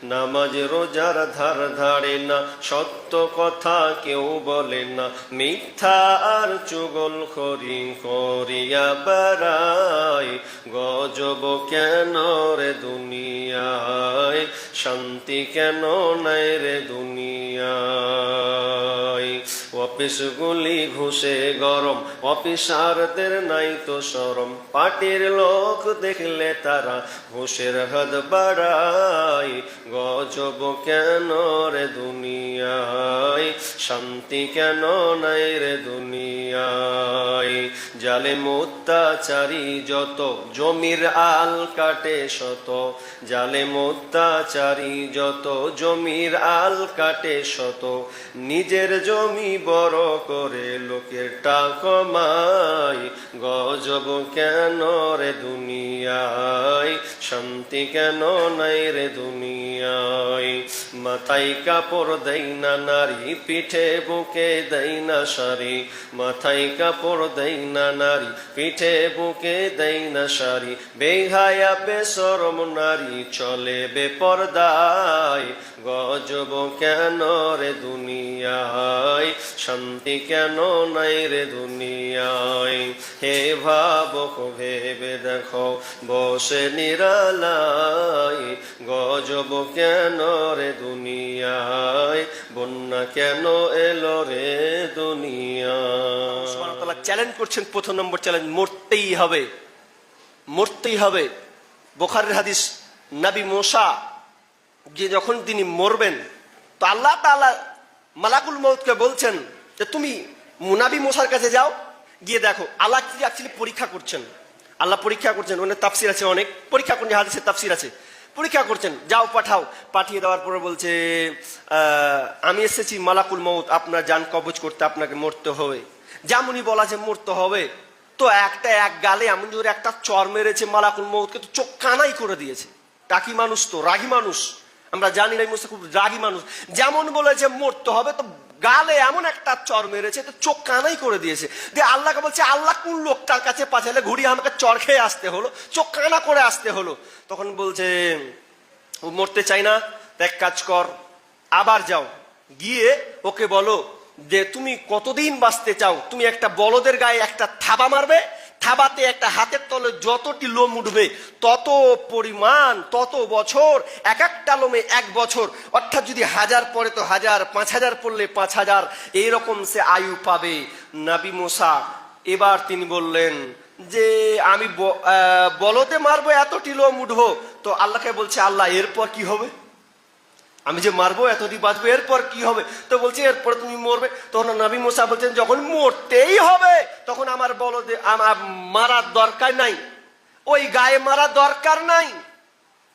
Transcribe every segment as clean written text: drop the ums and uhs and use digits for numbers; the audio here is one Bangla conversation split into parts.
নামাজ রোজার ধার ধারে না, সত্য কথা কেউ বলে না, মিথ্যা আর চুগলখড়ি করিয়া বেড়ায়। গজব কেন রে দুনিয়ায়, শান্তি কেন নাই রে দুনিয়ায়। অফিসগুলি ঘুষে গরম, অফিসারদের নাই তো শরম, পার্টির লোক দেখলে তারা ঘুষের হাত বাড়ায়। গজব কেন রে দুনিয়ায়, শান্তি কেন নাই রে দুনিয়ায়। জালেম অত্যাচারী যত, জমির আল কাটে শত। জালেম অত্যাচারী যত, জমির আল কাটে শত। নিজের জমি বড় করে লোকের টাকা কমায়। গজব কেন রে দুনিয়ায়, শান্তি কেন নাই রে দুনিয়ায়। মাথায় কাপড় দেই না নারী, পিঠে বুকে দেই না শাড়ি। মাথায় কাপড় দেই না নারী, পিঠে বুকে দেই না শাড়ি। বেহায়া বেশরম নারী চলে বেপরদায়। গজব কেন রে দুনিয়ায়, শান্তি কেন নাই রে দুনিয়ায়। হে ভাবক ভেবে দেখো বসে নিরালায়। গজব কেন রে দুনিয়ায়, বন্যা কেন এলো রে দুনিয়ায়। সুবহানাহু ওয়া তাআলা চ্যালেঞ্জ করছেন, প্রথম নম্বর চ্যালেঞ্জ, মরতেই হবে, মরতেই হবে। বুখারীর হাদিস, নবী মূসা যে যখন তিনি মরবেন, তো আল্লাহ তাআলা মালাকুল মউতকে বলছেন যে তুমি নবী মূসার কাছে যাও, গিয়ে দেখো। আল্লাহ কি অ্যাকচুয়ালি পরীক্ষা করছেন, আল্লাহ পরীক্ষা করছেন। অনেক তাফসির আছে, অনেক পরীক্ষা করছেন, হাদিসের তাফসির আছে, পরীক্ষা করছেন। যাও পাঠাও, পাঠিয়ে দেওয়ার পরে বলছে আমি এসেছি মালাকুল মউত আপনার জান কবজ করতে, আপনাকে মরতে হবে। যেমনই বলা যে মরতে হবে, তো এক গালে এমন জোরে একটা চর মেরেছে মালাকুল মউতকে, তো চোখ কানাই করে দিয়েছে। টাকি মানুষ, তো রাগী মানুষ, আমরা জানি না মুসা খুব রাগী মানুষ। যেমন বলেছে মরতে হবে, তো গালে এমন একটা চর মেরেছে, তো চোখ কানাই করে দিয়েছে। দিয়ে আল্লাহকে বলছে আল্লাহ কোন লোকটার কাছে পাঠালে ঘুরিয়ে আমাকে চর খেয়ে আসতে হলো, চোখ কানা করে আসতে হলো। তখন বলছে ও মরতে চাই না, এক কাজ কর, আবার যাও, গিয়ে ওকে বলো যে তুমি কতদিন বাঁচতে চাও। তুমি একটা বলদের গায়ে একটা থাবা মারবে, থাবাতে একটা হাতের তলে যতটি লোম উঠবে তত পরিমাণ, তত বছর, এক একটা লোমে 1 বছর। অর্থাৎ যদি 1000 পড়ে তো 1000, 5000 পড়লে 5000, এইরকম সে আয়ু পাবে। নবী মূসা এবার তিনি বললেন যে আমি বলদে মারবো, এতটি লোম উঠবো। তো আল্লাহকে বলছে আল্লাহ এরপর কি হবে, আমি যে মারবো এতটি বাঁচবো, এরপর কি হবে? তো বলছে এরপর তুমি মরবে। তখন নবী মূসা বলছেন যখন মরতেই হবে তখন আমার বলদে আমার মারার দরকার নাই, ওই গায়ে মারা দরকার নাই।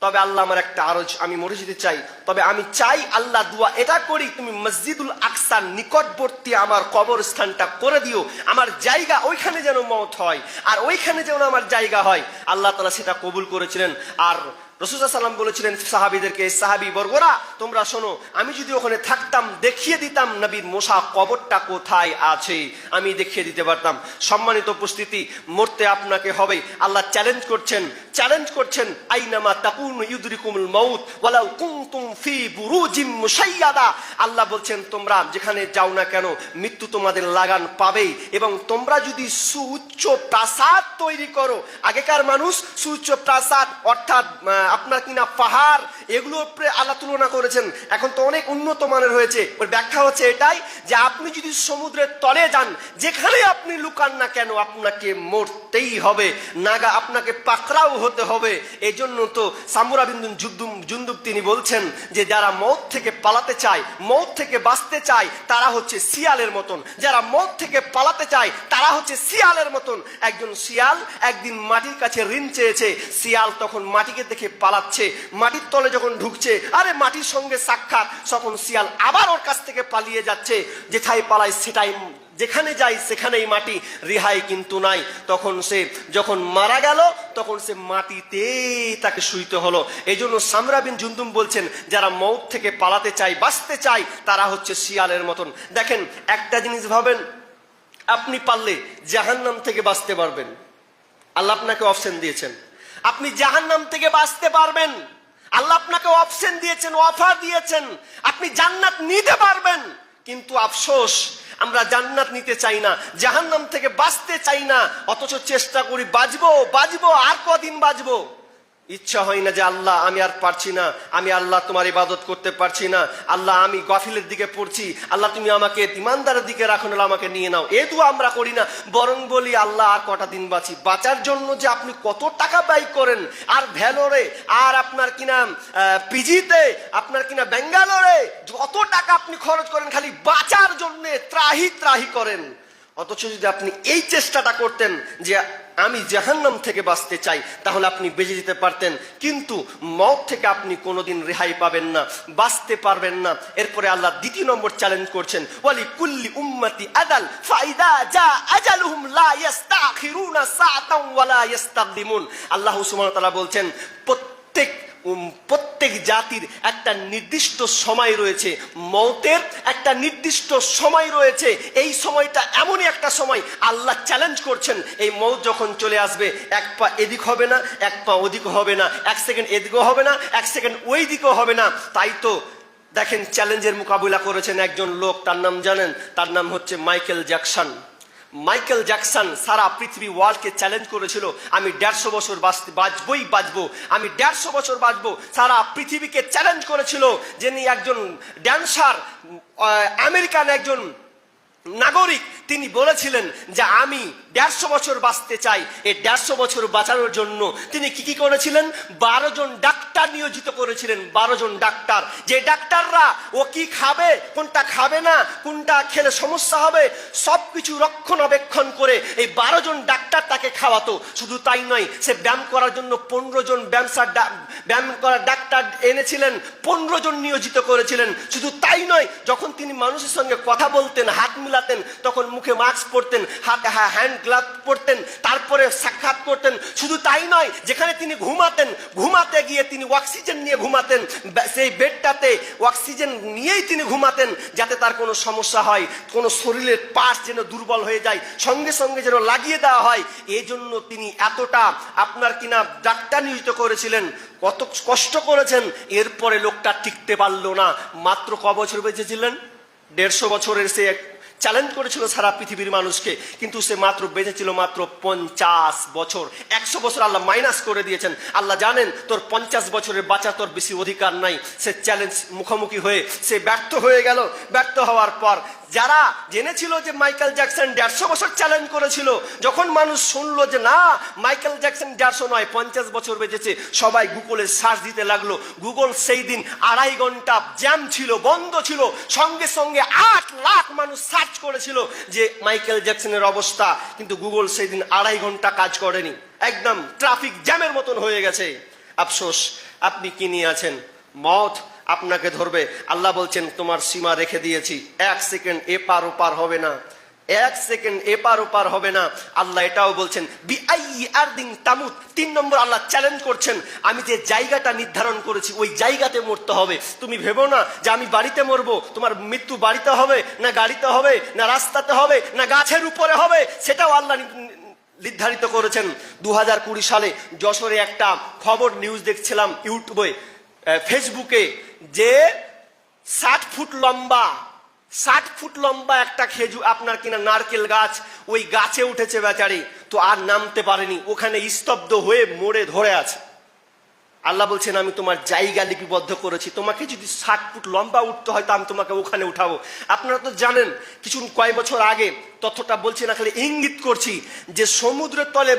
তবে আল্লাহ আমার একটা আরজ, আমি মরে যেতে চাই, তবে আমি চাই আল্লাহ দোয়া এটা করি তুমি মসজিদুল আকসার নিকটবর্তী আমার কবরস্থানটা করে দিও, আমার জায়গা ওইখানে যেন মওত হয়, আর ওইখানে যেন আমার জায়গা হয়। আল্লাহ তাআলা সেটা কবুল করেছিলেন। আর রাসূল সাল্লাল্লাহু আলাইহি ওয়াসাল্লাম বলেছিলেন সাহাবীদেরকে, সাহাবী বর্গরা তোমরা শোনো, আমি যদি ওখানে থাকতাম দেখিয়ে দিতাম নবীর মূসা কবরটা কোথায় আছে, আমি দেখিয়ে দিতে পারতাম। সম্মানিত উপস্থিতি, মরতে আপনাকে হবে। আল্লাহ চ্যালেঞ্জ করছেন, চ্যালেঞ্জ করছেন, আইনামা তাকুনু ইউদরিকুমুল মাউত ওয়ালাউ কুনতুম ফি বুরুজিম মুশাইয়াদা। আল্লাহ বলছেন তোমরা যেখানে যাও না কেন মৃত্যু তোমাদের লাগান পাবে। এবং তোমরা যদি সুউচ্চ প্রাসাদ তৈরি করো, আগেকার মানুষ সুউচ্চ প্রাসাদ অর্থাৎ আপনার কিনা পাহাড়, এগুলোর উপরে আল্লাহ তুলনা করেছেন। এখন তো অনেক উন্নত মানের হয়েছে। ওর ব্যাখ্যা হচ্ছে এটাই যে আপনি যদি সমুদ্রের তলে যান, যেখানে আপনি লুকান না কেন আপনাকে মরতেই হবে, নাগা আপনাকে পাকড়াও হতে হবে। এই জন্য তো সামুরা বিন জুনদুব তিনি বলছেন যে যারা মওত থেকে পালাতে চায়, মওত থেকে বাঁচতে চায়, তারা হচ্ছে শিয়ালের মতন। যারা মওত থেকে পালাতে চায় তারা হচ্ছে শিয়ালের মতন। একজন শিয়াল একদিন মাটির কাছে ঋণ চেয়েছে, শিয়াল তখন মাটিকে দেখে পালাচ্ছে, মাটির তলে যখন ঢুকছে, আরে মাটির সঙ্গে সাক্ষাৎ, তখন শিয়াল আবার ওর কাছ থেকে পালিয়ে যাচ্ছে। যেথায় পালায় সেটাই, যেখানে যাই সেখানেই মাটি, রিহাই কিন্তু নাই। তখন সে যখন মারা গেল তখন সে মাটিতে তাকে শুইতে হলো। এই জন্য সামরা বিন জুনদুব বলছেন যারা মওত থেকে পালাতে চায়, বাঁচতে চায়, তারা হচ্ছে শিয়ালের মতন। দেখেন একটা জিনিস ভাবেন, আপনি পারলে জাহান্নাম থেকে বাঁচতে পারবেন। আল্লাহ আপনাকে অপশন দিয়েছেন, আপনি জাহান্নাম থেকে বাঁচতে পারবেন। আল্লাহ আপনাকে অপশন দিয়েছেন, অফার দিয়েছেন, আপনি জান্নাত নিতে পারবেন। কিন্তু আফসোস, আমরা জান্নাত নিতে চাই না, জাহান্নাম থেকে বাঁচতে চাই না, অথচ চেষ্টা করি বাঁচবো আর কদিন বাঁচবো। ইচ্ছা হয় না যে আল্লাহ আমি আর পারছি না, আমি আল্লাহ তোমার ইবাদত করতে পারছি না, আল্লাহ আমি গাফিলের দিকে পড়ছি, আল্লাহ তুমি আমাকে ইমানদারের দিকে রাখো, না আমাকে নিয়ে নাও। এ দোয়া আমরা করি না, বরং বলি আল্লাহ আর কটা দিন বাঁচি। বাঁচার জন্য যে আপনি কত টাকা ব্যয় করেন, আর ভ্যালোরে, আর আপনার কিনা পিজিতে, আপনার কিনা ব্যাঙ্গালোরে যত টাকা আপনি খরচ করেন খালি বাঁচার জন্য ত্রাহি ত্রাহি করেন। অথচ যদি আপনি এই চেষ্টাটা করতেন যে আমি জাহান্নাম থেকে বাঁচতে চাই, তাহলে আপনি বেঁচে যেতে পারতেন। কিন্তু মওত থেকে আপনি কোনোদিন রেহাই পাবেন না, বাঁচতে পারবেন না। এরপরে আল্লাহ দ্বিতীয় নম্বর চ্যালেঞ্জ করছেন, ওয়ালি কুল্লি উম্মতি আদাল ফাইদা জা আজালুহুম লা ইস্তাখিরুনা সাআতান ওয়া লা ইস্তাকদিমুন। আল্লাহ সুবহানাহু ওয়া তাআলা বলছেন, প্রত্যেক জাতির একটা নির্দিষ্ট সময় রয়েছে, মওতের একটা নির্দিষ্ট সময় রয়েছে। এই সময়টা এমনই একটা সময়, আল্লাহ চ্যালেঞ্জ করছেন, এই মওত যখন চলে আসবে, এক পা এদিক হবে না, এক পা ওদিক হবে না, এক সেকেন্ড এদিকেও হবে না, এক সেকেন্ড ওই দিকেও হবে না। তাই তো দেখেন চ্যালেঞ্জের মোকাবিলা করেছেন একজন লোক, তার নাম জানেন? তার নাম হচ্ছে মাইকেল জ্যাকসন। মাইকেল জ্যাকসন সারা পৃথিবী ওয়ার্ল্ডকে চ্যালেঞ্জ করেছিল, আমি 150 বছর বাঁচবো, আমি 150 বছর বাঁচবো। সারা পৃথিবীকে চ্যালেঞ্জ করেছিল। যিনি একজন ড্যান্সার, আমেরিকান একজন নাগরিক, তিনি বলেছিলেন যে আমি 150 বছর বাঁচতে চাই। এই 150 বছর বাঁচানোর জন্য তিনি কি করেছিলেন? 12 জন ডাক্তার নিয়োজিত করেছিলেন। 12 জন ডাক্তার, যে ডাক্তাররা ও কি খাবে, কোনটা খাবে না, কোনটা খেলে সমস্যা হবে, সবকিছু রক্ষণাবেক্ষণ করে এই 12 জন ডাক্তার তাকে খাওয়াতো। শুধু তাই নয়, সে ব্যায়াম করার জন্য 15 জন ব্যায়াম করার ডাক্তার এনেছিলেন, 15 জন নিয়োজিত করেছিলেন। শুধু তাই নয়, যখন তিনি মানুষের সঙ্গে কথা বলতেন, হাত মিলাতেন, তখন মুখে মাস্ক পরতেন, হাতে হ্যান্ড গ্লাভ পরতেন, তারপরে সাক্ষাৎ করতেন। শুধু তাই নয়, যেখানে তিনি ঘুমাতে গিয়ে তিনি অক্সিজেন নিয়ে ঘুমাতেন, সেই বেডটাতে অক্সিজেন নিয়েই তিনি ঘুমাতেন, যাতে তার কোনো সমস্যা হয়, কোনো শরীরের পার্টস যেন দুর্বল হয়ে যায়, সঙ্গে সঙ্গে যেন লাগিয়ে দেওয়া হয়। এই জন্য তিনি এতটা আপনার কিনা ডাক্তার নিয়োজিত করেছিলেন, কত কষ্ট করেছেন। এরপরে লোকটা টিকতে পারলো না। মাত্র ক বছর বেঁচেছিলেন? 150 বছরের সে চ্যালেঞ্জ করেছিল সারা পৃথিবীর মানুষকে, কিন্তু সে মাত্র বেঁচেছিল মাত্র 50 বছর। 100 বছর আল্লাহ মাইনাস করে দিয়েছেন। আল্লাহ জানেন তোর 50 বছরের বাঁচা তোর বেশি অধিকার নাই। সে চ্যালেঞ্জ মুখোমুখি হয়ে সে ব্যর্থ হয়ে গেল। ব্যর্থ হওয়ার পর যারা জেনেছিল যে মাইকেল জ্যাকসন 150 বছর চ্যালেঞ্জ করেছিল, যখন মানুষ শুনলো যে না, মাইকেল জ্যাকসন 150 নয় 50 বছর বেঁচেছে, সবাই গুগলে সার্চ দিতে লাগলো। গুগল সেই দিন 2.5 ঘন্টা জ্যাম ছিল, বন্ধ ছিল। সঙ্গে সঙ্গে 8 লাখ মানুষ সার্চ করেছিল যে মাইকেল জ্যাকসনের অবস্থা, কিন্তু গুগল সেই দিন 2.5 ঘন্টা কাজ করেনি। একদম ট্রাফিক জ্যামের মতন হয়ে গেছে। আফসোস, আপনি কি নিয়ে আছেন? মওত আপনাকে ধরবে। আল্লাহ বলছেন তোমার সীমা রেখে দিয়েছি, 1 সেকেন্ড এপার ওপার হবে না, 1 সেকেন্ড এপার ওপার হবে না। আল্লাহ এটাও বলছেন বিআইয়ি আরদিন তামুত। 3 নম্বর আল্লাহ চ্যালেঞ্জ করছেন, আমি যে জায়গাটা নির্ধারণ করেছি ওই জায়গাতে মরতে হবে। তুমি ভেবো না যে আমি বাড়িতে মরবো। তোমার মৃত্যু বাড়িতে হবে না, গাড়িতে হবে না, রাস্তাতে হবে না, গাছের উপরে হবে, সেটাও আল্লাহ নির্ধারিত করেছেন। 2020 সালে যশোরে একটা খবর নিউজ দেখছিলাম ইউটিউবে, ফেসবুকে, যে 60 ফুট লম্বা একটা খেজুর আপনার কিনা নারকেল গাছ, ওই গাছে উঠেছে বেচারি, তো আর নামতে পারেনি, ওখানে স্তব্ধ হয়ে মরে ধরে আছে। আল্লাহ বলছেন আমি তোমার জায়গা লিপিবদ্ধ করেছি, তোমাকে যদি 60 ফুট লম্বা উঠতে হয় তো আমি তোমাকে ওখানে উঠাবো। আপনারা তো জানেন, কিছু কয়েক বছর আগে, তথ্যটা বলছি না, খালি ইঙ্গিত করছি, যে সমুদ্রের তলে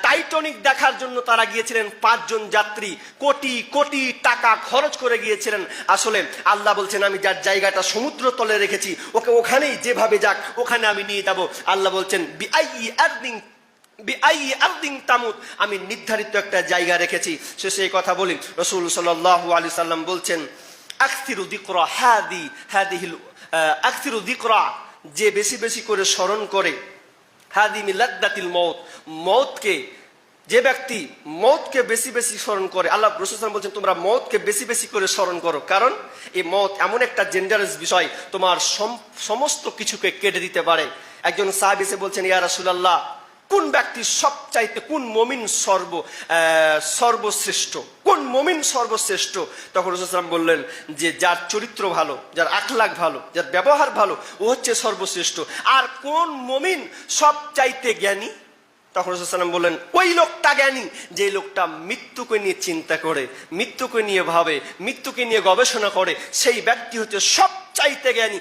টাইটানিক দেখার জন্য তারা গিয়েছিলেন 5 জন যাত্রী, কোটি কোটি টাকা খরচ করে গিয়েছিলেন। আসলে আল্লাহ বলছেন আমি যার জায়গাটা সমুদ্র তলে রেখেছি, ওকে ওখানেই যেভাবে যাক ওখানে আমি নিয়ে যাবো। আল্লাহ বলছেন বিআইয়ি আরদিন তামুত, আমি নির্ধারিত একটা জায়গা রেখেছি। শেষে এই কথা বলি, রাসূল সাল্লাল্লাহু আলাইহি সাল্লাম বলছেন আকসিরু যিকরা আকসিরু যিকরা, যে বেশি বেশি করে স্মরণ করে, হাদি মিলাদ্দাতিল মউত, মউতকে, যে ব্যক্তি মউতকে বেশি বেশি স্মরণ করে, আল্লাহ রাসূল সাল্লাল্লাহু আলাইহি ওয়াসাল্লাম বলছেন তোমরা মউতকে বেশি বেশি করে স্মরণ করো, কারণ এই মউত এমন একটা ডেঞ্জারাস বিষয়, তোমার সমস্ত কিছুকে কেটে দিতে পারে। একজন সাহাবী এসে বলছেন ইয়া রাসূলুল্লাহ, কোন ব্যক্তি সবচাইতে, কোন মুমিন সর্বশ্রেষ্ঠ, কোন মুমিন সর্বশ্রেষ্ঠ? তখন রাসূল সাল্লাল্লাহু আলাইহি ওয়াসাল্লাম বললেন যে যার চরিত্র ভালো, যার আখলাক ভালো, যার ব্যবহার ভালো, ও হচ্ছে সর্বশ্রেষ্ঠ। আর কোন মুমিন সবচাইতে জ্ঞানী? তখন রাসূল সাল্লাল্লাহু আলাইহি ওয়াসাল্লাম বললেন ওই লোকটা জ্ঞানী যে লোকটা মৃত্যুকে নিয়ে চিন্তা করে, মৃত্যুকে নিয়ে ভাবে, মৃত্যুকে নিয়ে গবেষণা করে, সেই ব্যক্তি হচ্ছে সবচাইতে জ্ঞানী।